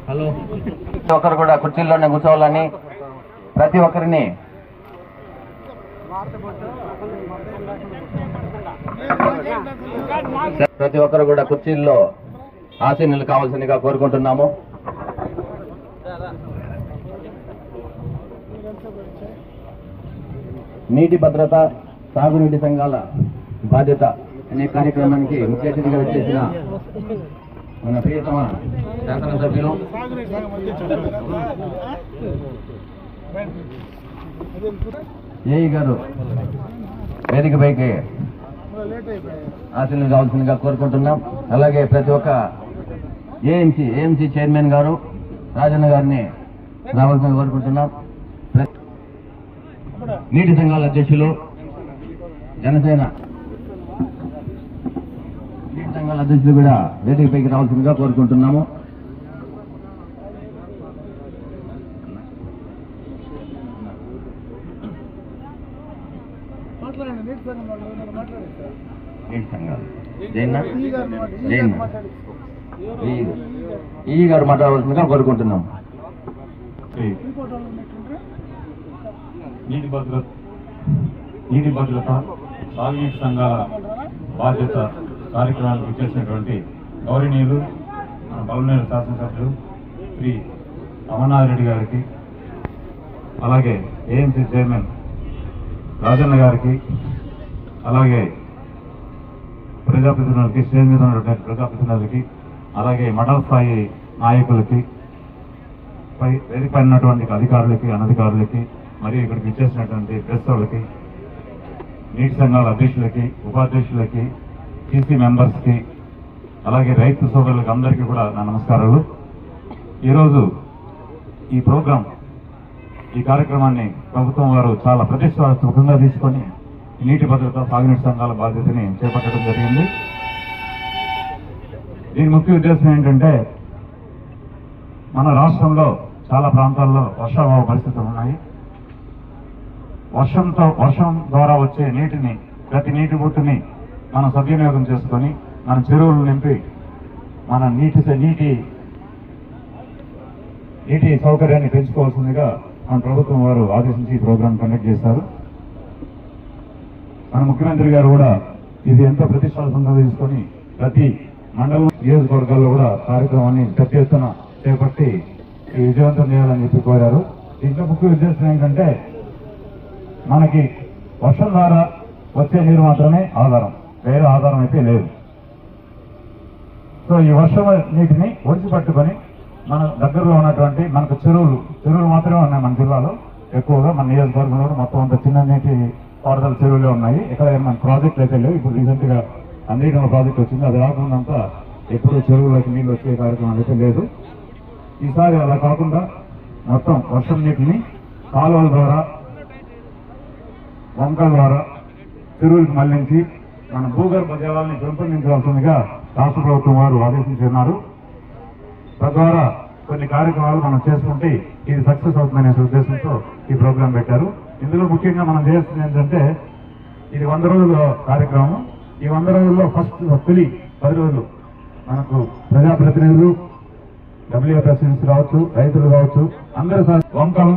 Hello, ప్రతి ఒక్కరు కూడా కుర్చీల్లోనే కూర్చోవాలని, ప్రతి ఒక్కరిని కుర్చీల్లో ఆసీనులు కావాల్సిందిగా కోరుకుంటున్నాము. నీటి భద్రత, సాగునీటి సంఘాల బాధ్యత అనే కార్యక్రమానికి ముఖ్య అతిథిగా వచ్చేసిన మన ప్రియతమ శాసనసభ్యులు ఏఈ గారు వేదికపైకి ఆశీర్వాదం కావాల్సిందిగా కోరుకుంటున్నాం. అలాగే ప్రతి ఒక్క ఏఎంసీ చైర్మన్ గారు రాజన్న గారిని రావాల్సిందిగా కోరుకుంటున్నాం. నీటి సంఘాల అధ్యక్షులు జనసేన నీటి సంఘాల అధ్యక్షులు కూడా వేదికపైకి రావాల్సిందిగా కోరుకుంటున్నాము. ఈ గారు మాట్లాడవలసిందిగా కోరుకుంటున్నాం. నీటి భద్రత సాగునీటి సంఘాల బాధ్యత కార్యక్రమానికి చేసినటువంటి గౌరవనీయులు మన పల్మనేరు శాసనసభ్యులు శ్రీ అమర్నాథ్ రెడ్డి గారికి, అలాగే ఏఎంసీ చైర్మన్ రాజన్న గారికి, అలాగే ప్రజాప్రతినిధులకి, స్టేజ్ మీద ఉన్నటువంటి ప్రజాప్రతినిధులకి, అలాగే మండల స్థాయి నాయకులకి, వేదికపై ఉన్నటువంటి అధికారులకి, అనధికారులకి, మరియు ఇక్కడికి ఇచ్చేసినటువంటి ప్రెస్ వాళ్ళకి, నీటి సంఘాల అధ్యక్షులకి, ఉపాధ్యక్షులకి, టీసీ మెంబర్స్కి, అలాగే రైతు సోదరులకి అందరికీ కూడా నా నమస్కారాలు. ఈరోజు ఈ ప్రోగ్రాం, ఈ కార్యక్రమాన్ని ప్రభుత్వం వారు చాలా ప్రతిష్టాత్మకంగా తీసుకొని నీటి భద్రత సాగునీటి సంఘాల బాధ్యతని చేపట్టడం జరిగింది. దీని ముఖ్య ఉద్దేశం ఏంటంటే, మన రాష్ట్రంలో చాలా ప్రాంతాల్లో వర్షాభావ పరిస్థితులు ఉన్నాయి. వర్షం ద్వారా వచ్చే నీటిని, ప్రతి నీటి బొట్టుని మనం సద్వినియోగం చేసుకొని మన చెరువులు నింపి మన నీటి సౌకర్యాన్ని పెంచుకోవాల్సిందిగా మన ప్రభుత్వం వారు ఆదేశించి ఈ ప్రోగ్రాం కండక్ట్ చేశారు. మన ముఖ్యమంత్రి గారు కూడా ఇది ఎంతో ప్రతిష్టాత్మకంగా తీసుకొని ప్రతి మండలం, నియోజకవర్గాల్లో కూడా కార్యక్రమాన్ని పెద్ద ఎత్తున చేపట్టి విజయవంతం చేయాలని చెప్పి కోరారు. దీంట్లో ముఖ్య ఉద్దేశం ఏంటంటే, మనకి వర్షం ద్వారా వచ్చే నీరు మాత్రమే ఆధారం, వేరే ఆధారం అయితే లేదు. సో ఈ వర్షం నీటిని ఒడిచిపట్టుకొని మన దగ్గరలో ఉన్నటువంటి మనకు చెరువులు మాత్రమే ఉన్నాయి మన జిల్లాలో. ఎక్కువగా మన నియోజకవర్గంలో మొత్తం అంత చిన్న నీటి పారుదల చెరువులే ఉన్నాయి. ఇక్కడ మన ప్రాజెక్టులు అయితే లేవు. ఇప్పుడు రీసెంట్ గా అందిన ప్రాజెక్ట్ వచ్చింది. అది రాకుండా ఎప్పుడు చెరువులకి నీళ్ళు వచ్చే కార్యక్రమం అయితే లేదు. ఈసారి అలా కాకుండా మొత్తం వర్షం నీటిని కాలువల ద్వారా, వంకల ద్వారా చెరువులకు మళ్లించి మన భూగర్భ జలాల్ని పెంపొందించవలసిందిగా రాష్ట్ర ప్రభుత్వం వారు ఆదేశించున్నారు. తద్వారా కొన్ని కార్యక్రమాలు మనం చేసుకుంటే ఇది సక్సెస్ అవుతుందనే ఉద్దేశంతో ఈ ప్రోగ్రాం పెట్టారు. ఇందులో ముఖ్యంగా మనం చేస్తుంది ఏంటంటే, ఇది 100 రోజుల కార్యక్రమం. ఈ 100 రోజుల్లో తొలి 10 రోజులు మనకు ప్రజాప్రతినిధులు, డబ్ల్యూఎఫ్ఎస్సీస్ కావచ్చు, రైతులు కావచ్చు, అందరూ వంకలు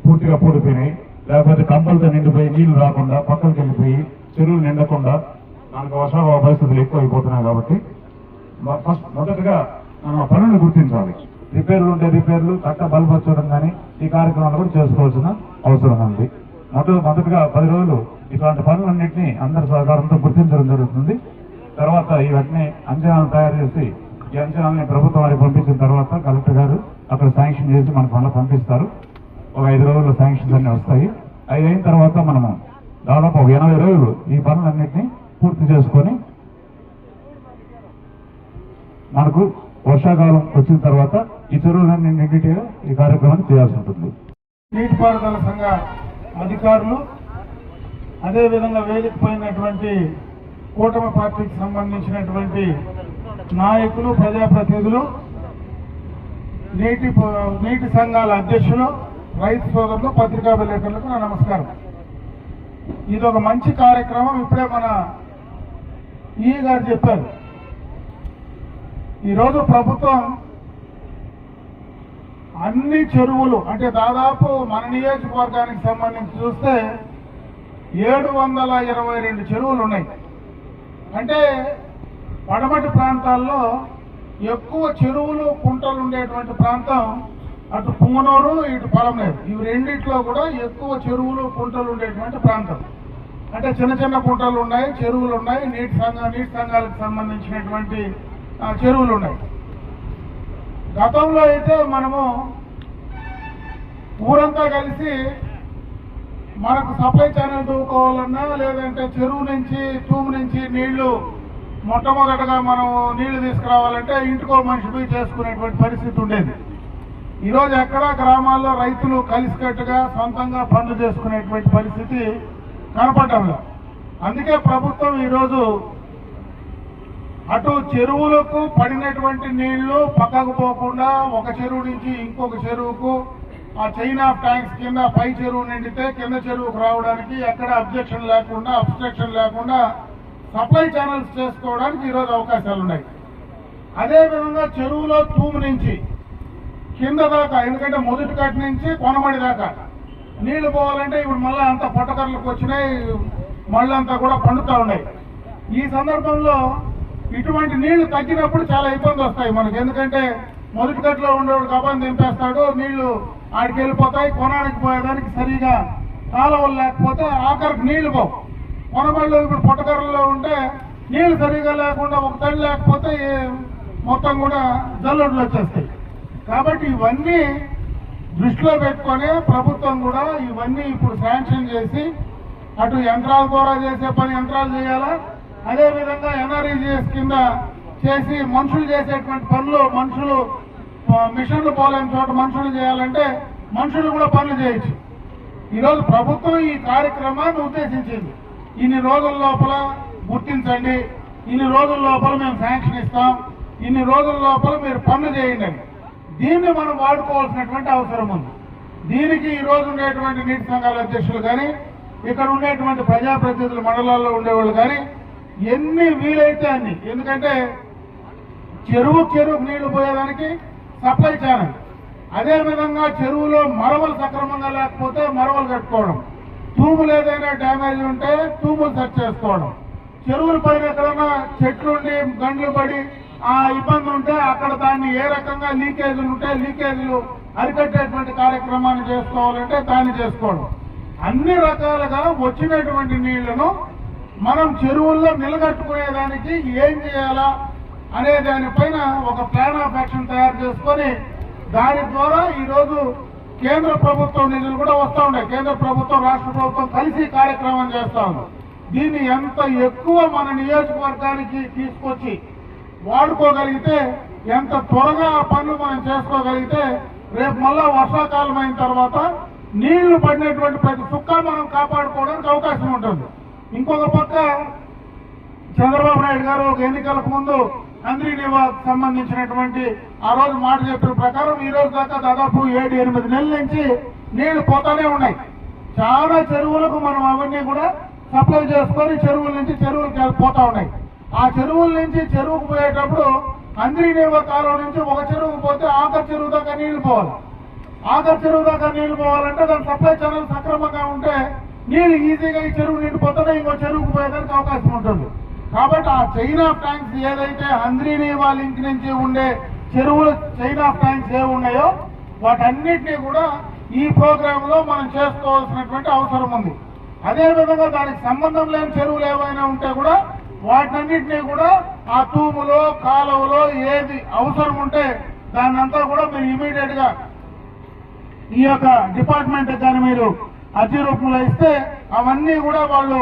పూర్తిగా పూడిపోయినాయి, లేకపోతే కంపలతో నిండిపోయి నీళ్లు రాకుండా పక్కలకు వెళ్ళిపోయి చెరువులు నిండకుండా మనకు వర్షాభావ పరిస్థితులు ఎక్కువ అయిపోతున్నాయి. కాబట్టి మొదటగా మనం పనులు గుర్తించాలి. రిపేర్లు ఉంటే రిపేర్లు, చక్క బలపరచడం కానీ ఈ కార్యక్రమాలు కూడా చేసుకోవాల్సిన అవసరం ఉంది. మొదటగా 10 రోజులు ఇట్లాంటి పనులన్నింటినీ అందరి సహకారంతో గుర్తించడం జరుగుతుంది. తర్వాత ఇవన్నీ అంచనాలు తయారు చేసి ఈ అంచనాలని ప్రభుత్వం వారికి పంపించిన తర్వాత కలెక్టర్ గారు అక్కడ శాంక్షన్ చేసి మన పనులు పంపిస్తారు. ఒక 5 రోజుల్లో శాంక్షన్స్ అన్నీ వస్తాయి. 5 అయిన తర్వాత మనము దాదాపు ఒక 80 రోజులు ఈ పనులన్నింటినీ పూర్తి చేసుకొని మనకు వర్షాకాలం వచ్చిన తర్వాత ఈ చెరువులన్నీ నిండిగా ఈ కార్యక్రమాన్ని చేయాల్సి ఉంటుంది. నీటిపారుదల సంఘ అధికారులు, అదేవిధంగా వేదికపోయినటువంటి కూటమి పార్టీకి సంబంధించినటువంటి నాయకులు, ప్రజాప్రతినిధులు, నీటి సంఘాల అధ్యక్షులు, రైతు సోదరులు, పత్రికా విలేకరులకు నా నమస్కారం. ఇది ఒక మంచి కార్యక్రమం. ఇప్పుడే మన ఈ గారు చెప్పారు, ఈరోజు ప్రభుత్వం అన్ని చెరువులు అంటే దాదాపు మన నియోజకవర్గానికి సంబంధించి చూస్తే 722 చెరువులు ఉన్నాయి. అంటే పడమటి ప్రాంతాల్లో ఎక్కువ చెరువులు, కుంటలు ఉండేటువంటి ప్రాంతం అటు పుంగనూరు, ఇటు పొలంనేరు. ఇవి రెండిట్లో కూడా ఎక్కువ చెరువులు, కుంటలు ఉండేటువంటి ప్రాంతం. అంటే చిన్న చిన్న కుంటలు ఉన్నాయి, చెరువులు ఉన్నాయి, నీటి సంఘాలకు సంబంధించినటువంటి చెరువులు ఉన్నాయి. గతంలో అయితే మనము ఊరంతా కలిసి మనకు సప్లై ఛానల్ దూకోవాలన్నా, లేదంటే చెరువు నుంచి, తూము నుంచి నీళ్లు మొట్టమొదటగా మనం నీళ్లు తీసుకురావాలంటే ఇంటికో మనిషి పోయి చేసుకునేటువంటి పరిస్థితి ఉండేది. ఈరోజు ఎక్కడా గ్రామాల్లో రైతులు కలిసికట్టుగా సొంతంగా పనులు చేసుకునేటువంటి పరిస్థితి కనపడటం లేదు. అందుకే ప్రభుత్వం ఈరోజు అటు చెరువులకు పడినటువంటి నీళ్లు పక్కకు పోకుండా ఒక చెరువు నుంచి ఇంకొక చెరువుకు, ఆ చైన్ ఆఫ్ ట్యాంక్స్ కింద పై చెరువు నిండితే కింద చెరువుకు రావడానికి ఎక్కడ అబ్జెక్షన్ లేకుండా, అబ్స్ట్రక్షన్ లేకుండా సప్లై ఛానల్స్ చేసుకోవడానికి ఈరోజు అవకాశాలు ఉన్నాయి. అదేవిధంగా చెరువులో తూము నుంచి కింద దాకా, ఎందుకంటే మొదటి కట్ట నుంచి కొనమడి దాకా నీళ్లు పోవాలంటే ఇప్పుడు మళ్ళీ అంతా పొట్టకర్లకు వచ్చినాయి, మళ్ళంతా కూడా పండుతూ ఉన్నాయి. ఈ సందర్భంలో ఇటువంటి నీళ్లు తగ్గినప్పుడు చాలా ఇబ్బంది వస్తాయి మనకు. ఎందుకంటే మొదటి కట్టలో ఉండేవాడు కబాన్ని దింపేస్తాడు, నీళ్లు ఆడికి వెళ్ళిపోతాయి. కొనానికి పోయేదానికి సరిగా కాలువలు లేకపోతే ఆఖరికి నీళ్లు పోవు. కొనబడిలో ఇప్పుడు పొట్టకర్రలో ఉంటే నీళ్లు సరిగా లేకుండా ఒక తడి లేకపోతే మొత్తం కూడా జల్లుడులు వచ్చేస్తాయి. కాబట్టి ఇవన్నీ దృష్టిలో పెట్టుకొని ప్రభుత్వం కూడా ఇవన్నీ ఇప్పుడు శాంక్షన్ చేసి అటు యంత్రాల ద్వారా చేసే పని యంత్రాలు చేయాలా, అదేవిధంగా ఎన్ఆర్ఈజీఎస్ కింద చేసి మనుషులు చేసేటువంటి పనులు, మనుషులు మిషన్లు పోలేని చోట మనుషులు చేయాలంటే మనుషులు కూడా పనులు చేయొచ్చు. ఈరోజు ప్రభుత్వం ఈ కార్యక్రమాన్ని ఉద్దేశించింది. ఇన్ని రోజుల లోపల గుర్తించండి, ఇన్ని రోజుల లోపల మేము శాంక్షన్ ఇస్తాం, ఇన్ని రోజుల లోపల మీరు పనులు చేయండి అని. దీన్ని మనం వాడుకోవాల్సినటువంటి అవసరం ఉంది. దీనికి ఈ రోజు ఉండేటువంటి నీటి సంఘాల అధ్యక్షులు కానీ, ఇక్కడ ఉండేటువంటి ప్రజాప్రతినిధులు, మండలాల్లో ఉండేవాళ్ళు కానీ ఎన్ని వీలైతే అన్ని, ఎందుకంటే చెరువుకు నీళ్లు పోయేదానికి సప్లై ఛానల్, అదేవిధంగా చెరువులో మరవలు సక్రమంగా లేకపోతే మరవలు కట్టుకోవడం, తూములు ఏదైనా డ్యామేజ్ ఉంటే తూములు సెట్ చేసుకోవడం, చెరువుల పైన ఎక్కడన్నా చెట్లుండి గండ్లు పడి ఆ ఇబ్బంది ఉంటే అక్కడ దాన్ని ఏ రకంగా లీకేజీలు ఉంటే లీకేజీలు అరికట్టేటువంటి కార్యక్రమాన్ని చేసుకోవాలంటే దాన్ని చేసుకోవడం. అన్ని రకాలుగా వచ్చినటువంటి నీళ్లను మనం చెరువుల్లో నిలగట్టుకునేదానికి ఏం చేయాలా అనే దానిపైన ఒక ప్లాన్ ఆఫ్ యాక్షన్ తయారు చేసుకొని దాని ద్వారా ఈరోజు కేంద్ర ప్రభుత్వం నిధులు కూడా వస్తూ ఉన్నాయి. కేంద్ర ప్రభుత్వం, రాష్ట్ర ప్రభుత్వం కలిసి కార్యక్రమం చేస్తా ఉంది. దీన్ని ఎంత ఎక్కువ మన నియోజకవర్గానికి తీసుకొచ్చి వాడుకోగలిగితే, ఎంత త్వరగా ఆ పనులు మనం చేసుకోగలిగితే రేపు మళ్ళా వర్షాకాలం అయిన తర్వాత నీళ్లు పడినటువంటి ప్రతి చుక్క మనం కాపాడుకోవడానికి అవకాశం ఉంటుంది. ఇంకొక పక్క చంద్రబాబు నాయుడు గారు ఒక ఎన్నికలకు ముందు అంద్రీనివాస్ సంబంధించినటువంటి ఆ రోజు మాట చెప్పిన ప్రకారం ఈ రోజు దాకా దాదాపు 7-8 నెలల నుంచి నీళ్లు పోతానే ఉన్నాయి. చాలా చెరువులకు మనం అవన్నీ కూడా సప్లై చేసుకొని చెరువుల నుంచి చెరువులకు పోతా ఉన్నాయి. ఆ చెరువుల నుంచి చెరువుకు పోయేటప్పుడు అంద్రీనివా కాలువ నుంచి ఒక చెరువుకు పోతే ఆఖరి చెరువు దాకా నీళ్లు పోవాలి. ఆఖరి చెరువు దాకా నీళ్లు పోవాలంటే దాని సప్లై ఛానల్ సక్రమంగా ఉంటే నీళ్లు ఈజీగా ఈ చెరువు నిండిపోతేనే ఇంకో చెరువుకు పోయేదానికి అవకాశం ఉంటుంది. కాబట్టి ఆ చైన్ ఆఫ్ ట్యాంక్స్ ఏదైతే అంద్రీనివా లింక్ నుంచి ఉండే చెరువులు చైన్ ఆఫ్ ట్యాంక్స్ ఏ ఉన్నాయో వాటన్నిటినీ కూడా ఈ ప్రోగ్రామ్ లో మనం చేసుకోవాల్సినటువంటి అవసరం ఉంది. అదేవిధంగా దానికి సంబంధం లేని చెరువులు ఏవైనా ఉంటే కూడా వాటన్నిటినీ కూడా ఆ తూములో, కాలువలో ఏది అవసరం ఉంటే దాన్నంతా కూడా మీరు ఇమీడియట్ గా ఈ యొక్క డిపార్ట్మెంట్ కానీ మీరు అర్జీ రూపంలో ఇస్తే అవన్నీ కూడా వాళ్ళు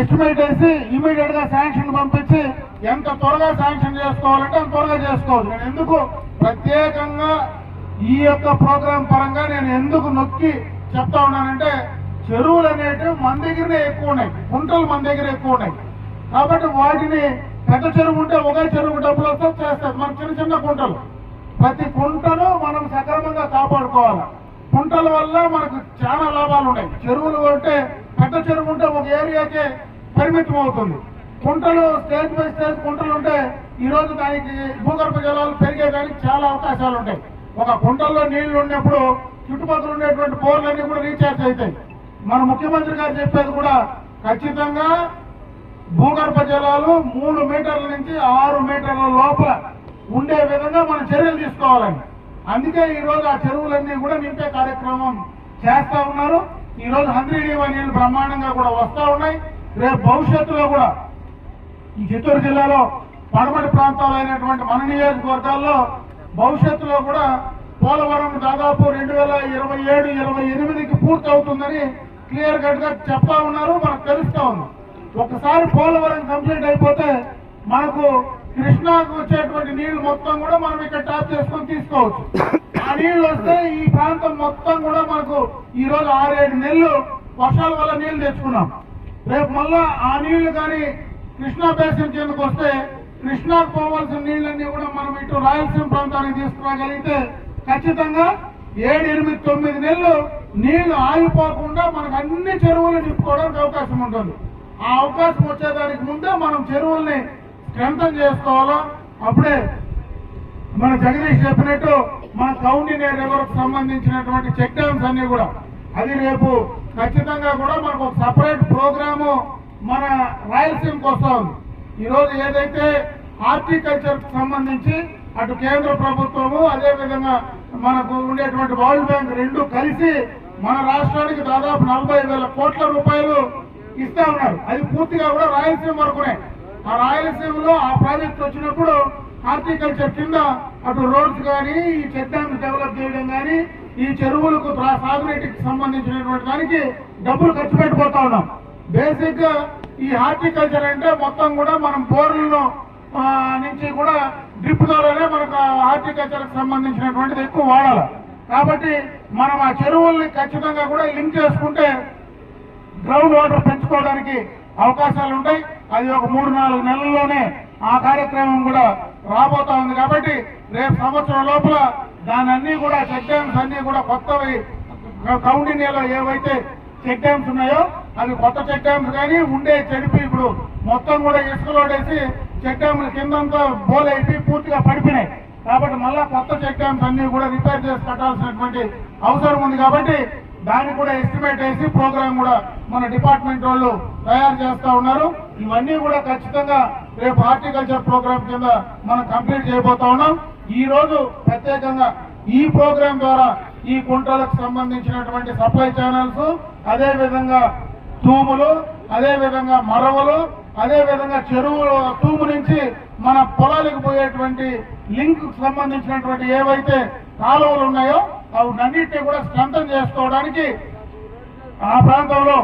ఎస్టిమేట్ వేసి ఇమీడియట్ గా శాంక్షన్ పంపించి ఎంత త్వరగా శాంక్షన్ చేసుకోవాలంటే అంత త్వరగా చేసుకోవాలి. నేను ఎందుకు ప్రత్యేకంగా ఈ యొక్క ప్రోగ్రాం పరంగా నేను ఎందుకు నొక్కి చెప్తా ఉన్నానంటే, చెరువులు అనేటివి మన దగ్గరనే ఎక్కువ ఉన్నాయి, కుంటలు మన దగ్గర ఎక్కువ ఉన్నాయి. కాబట్టి వాటిని పెద్ద చెరువు ఉంటే ఒకే చెరువుకు డబ్బులు వస్తే చేస్తారు. మన చిన్న చిన్న కుంటలు, ప్రతి కుంటను మనం సక్రమంగా కాపాడుకోవాలి. కుంటల వల్ల మనకు చాలా లాభాలు ఉన్నాయి. చెరువులు అంటే పెద్ద చెరువు ఉంటే ఒక ఏరియాకే పరిమితం అవుతుంది. కుంటలు స్టేజ్ బై స్టేజ్ కుంటలు ఉంటే ఈ రోజు దానికి భూగర్భ జలాలు పెరిగేదానికి చాలా అవకాశాలు ఉంటాయి. ఒక కుంటల్లో నీళ్లు ఉన్నప్పుడు చుట్టుపక్కల ఉండేటువంటి బోర్లన్నీ కూడా రీఛార్జ్ అవుతాయి. మన ముఖ్యమంత్రి గారు చెప్పేది కూడా ఖచ్చితంగా భూగర్భ జలాలు 3 మీటర్ల నుంచి 6 మీటర్ల లోపల ఉండే విధంగా మనం చర్యలు తీసుకోవాలని. అందుకే ఈ రోజు ఆ చెరువులన్నీ కూడా నింపే కార్యక్రమం చేస్తా ఉన్నారు. ఈ రోజు 100 నీళ్లు బ్రహ్మాండంగా కూడా వస్తా ఉన్నాయి. రేపు భవిష్యత్తులో కూడా ఈ చిత్తూరు జిల్లాలో పడమటి ప్రాంతాలు అయినటువంటి మన నియోజకవర్గాల్లో భవిష్యత్తులో కూడా పోలవరం దాదాపు 2027-28కి పూర్తి అవుతుందని క్లియర్ కట్ గా చెప్తా ఉన్నారు. మనకు తెలుస్తా ఉంది. ఒకసారి పోలవరం కంప్లీట్ అయిపోతే మనకు కృష్ణాకు వచ్చేటువంటి నీళ్లు మొత్తం కూడా మనం ఇక్కడ ట్యాప్ చేసుకొని తీసుకోవచ్చు. ఆ నీళ్లు వస్తే ఈ ప్రాంతం మొత్తం కూడా మనకు ఈ రోజు 6-7 నెలలు వర్షాల వల్ల నీళ్లు తెచ్చుకున్నాం. రేపు మళ్ళా ఆ నీళ్లు కానీ కృష్ణా బేసిన్ కిందకు వస్తే కృష్ణాకు పోవాల్సిన నీళ్ళన్నీ కూడా మనం ఇటు రాయలసీమ ప్రాంతానికి తీసుకురాగలిగితే ఖచ్చితంగా 7-8-9 నెలలు నీళ్లు ఆగిపోకుండా మనకు అన్ని చెరువులు నింపుకోవడానికి అవకాశం ఉంటుంది. ఆ అవకాశం వచ్చేదానికి ముందే మనం చెరువుల్ని స్ట్రెంథన్ చేసుకోవాలా. అప్పుడే మన జగదీష్ చెప్పినట్టు మన కౌండిన్య రివర్కు సంబంధించినటువంటి చెక్ డ్యామ్స్ అన్ని కూడా అది రేపు ఖచ్చితంగా కూడా మనకు ఒక సపరేట్ ప్రోగ్రాము మన రాయలసీమకు వస్తా ఉంది. ఈ రోజు ఏదైతే హార్టికల్చర్ కు సంబంధించి అటు కేంద్ర ప్రభుత్వము అదేవిధంగా మనకు ఉండేటువంటి వరల్డ్ బ్యాంక్ రెండు కలిసి మన రాష్ట్రానికి దాదాపు 40,000 కోట్ల రూపాయలు ఇస్తా ఉన్నారు. అది పూర్తిగా కూడా రాయలసీమ వరకునే. ఆ రాయలసీమలో ఆ ప్రాజెక్ట్ వచ్చినప్పుడు హార్టికల్చర్ కింద అటు రోడ్స్ కానీ ఈ చెక్ డ్యామ్స్ డెవలప్ చేయడం కానీ ఈ చెరువులకు సాగునీటికి సంబంధించినటువంటి దానికి డబ్బులు ఖర్చు పెట్టిపోతా ఉన్నాం. బేసిక్ గా ఈ హార్టికల్చర్ అంటే మొత్తం కూడా మనం బోర్లలో నుంచి కూడా డ్రిప్ ద్వారానే మనకు హార్టికల్చర్ కి సంబంధించినటువంటిది ఎక్కువ వాడాలి. కాబట్టి మనం ఆ చెరువుల్ని ఖచ్చితంగా కూడా లింక్ చేసుకుంటే గ్రౌండ్ వాటర్ పెంచుకోవడానికి అవకాశాలు ఉంటాయి. అది ఒక 3-4 నెలల్లోనే ఆ కార్యక్రమం కూడా రాబోతా ఉంది. కాబట్టి రేపు సంవత్సరం లోపల దాని అన్ని కూడా చెక్ డ్యామ్స్ అన్ని కూడా కొత్తవి కౌండిన్యలో ఏవైతే చెక్ డ్యామ్స్ ఉన్నాయో అవి కొత్త చెక్ డ్యామ్స్ కానీ ఉండే చెడిపి ఇప్పుడు మొత్తం కూడా ఇసుకలోడేసి చెక్ డ్యామ్ల కిందంతా బోలైపోయి పూర్తిగా పడిపోయినాయి. కాబట్టి మళ్ళా కొత్త చెక్ డ్యామ్స్ అన్ని కూడా రిపేర్ చేసి కట్టాల్సినటువంటి అవసరం ఉంది. కాబట్టి దానికి కూడా ఎస్టిమేట్ వేసి ప్రోగ్రామ్ కూడా మన డిపార్ట్మెంట్ వాళ్ళు తయారు చేస్తా ఉన్నారు. ఇవన్నీ కూడా ఖచ్చితంగా రేపు హార్టికల్చర్ ప్రోగ్రామ్ కింద మనం కంప్లీట్ చేయబోతా ఉన్నాం. ఈ రోజు ప్రత్యేకంగా ఈ ప్రోగ్రాం ద్వారా ఈ కుంటలకు సంబంధించినటువంటి సప్లై ఛానల్స్, అదే విధంగా తూములు, అదే విధంగా మరవలు, అదే విధంగా చెరువుల తూము నుంచి మన పొలాలకు పోయేటువంటి లింక్ సంబంధించినటువంటి ఏవైతే కాలువలు ఉన్నాయో అవన్నిటిని కూడా స్ట్రెంథన్ చేసుకోవడానికి ఆ ప్రాంతంలో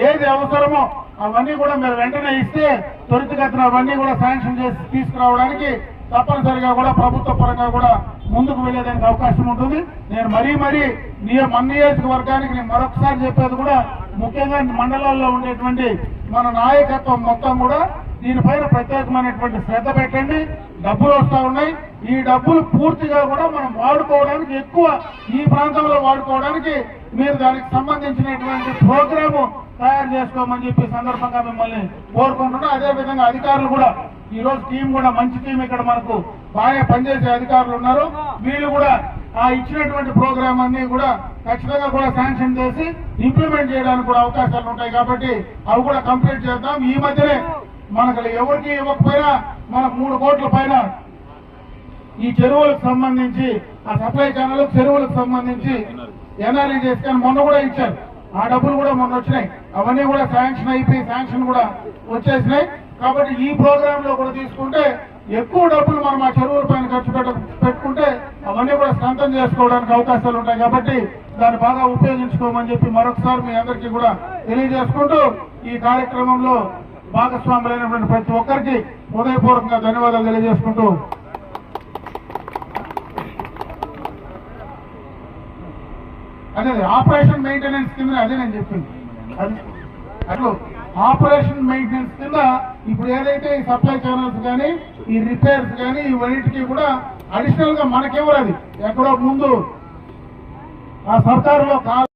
ఏది అవసరమో అవన్నీ కూడా మీరు వెంటనే ఇస్తే త్వరితగతిన అవన్నీ కూడా శాంక్షన్ చేసి తీసుకురావడానికి తప్పనిసరిగా కూడా ప్రభుత్వ పరంగా కూడా ముందుకు వెళ్లేదానికి అవకాశం ఉంటుంది. నేను మరీ మన నియోజకవర్గానికి నేను మరొకసారి చెప్పేది కూడా ముఖ్యంగా మండలాల్లో ఉండేటువంటి మన నాయకత్వం మొత్తం కూడా దీనిపైన ప్రత్యేకమైనటువంటి శ్రద్ధ పెట్టండి. డబ్బులు వస్తా ఉన్నాయి. ఈ డబ్బులు పూర్తిగా కూడా మనం వాడుకోవడానికి ఎక్కువ ఈ ప్రాంతంలో వాడుకోవడానికి మీరు దానికి సంబంధించినటువంటి ప్రోగ్రాము తయారు చేసుకోమని చెప్పి సందర్భంగా మిమ్మల్ని కోరుకుంటున్నా. అదే విధంగా అధికారులు కూడా ఈ రోజు టీం కూడా మంచి టీం ఇక్కడ మనకు బాగా పనిచేసే అధికారులు ఉన్నారు. వీళ్ళు కూడా ఆ ఇచ్చినటువంటి ప్రోగ్రామ్ అన్ని కూడా ఖచ్చితంగా కూడా శాంక్షన్ చేసి ఇంప్లిమెంట్ చేయడానికి కూడా అవకాశాలు ఉంటాయి. కాబట్టి అవి కూడా కంప్లీట్ చేద్దాం. ఈ మధ్యనే మనకు ఎవరికి ఇవ్వకపోయినా మనకు 3 కోట్ల పైన ఈ చెరువులకు సంబంధించి ఆ సప్లై ఛానల్ చెరువులకు సంబంధించి ఎన్ఆర్ఈ చేసుకొని మొన్న కూడా ఇచ్చారు. ఆ డబ్బులు కూడా మొన్న వచ్చినాయి. అవన్నీ కూడా శాంక్షన్ అయిపోయి శాంక్షన్ కూడా వచ్చేసినాయి. కాబట్టి ఈ ప్రోగ్రామ్ లో కూడా తీసుకుంటే ఎక్కువ డబ్బులు మనం ఆ చెరువుల పైన ఖర్చు పెట్టుకుంటే అవన్నీ కూడా స్ట్రెంథన్ చేసుకోవడానికి అవకాశాలు ఉంటాయి. కాబట్టి దాన్ని బాగా ఉపయోగించుకోమని చెప్పి మరొకసారి మీ అందరికీ కూడా తెలియజేసుకుంటూ ఈ కార్యక్రమంలో భాగస్వాములైనటువంటి ప్రతి ఒక్కరికి హృదయపూర్వకంగా ధన్యవాదాలు తెలియజేసుకుంటూ అదే ఆపరేషన్ మెయింటెనెన్స్ కింద అదే నేను చెప్పింది. అట్లా ఆపరేషన్ మెయింటెనెన్స్ కింద ఇప్పుడు ఏదైతే ఈ సప్లై ఛానల్స్ కానీ ఈ రిపేర్స్ కానీ ఇవన్నిటికీ కూడా అడిషనల్ గా మనకెవరు అది ఎక్కడో ముందు ఆ సర్కారులో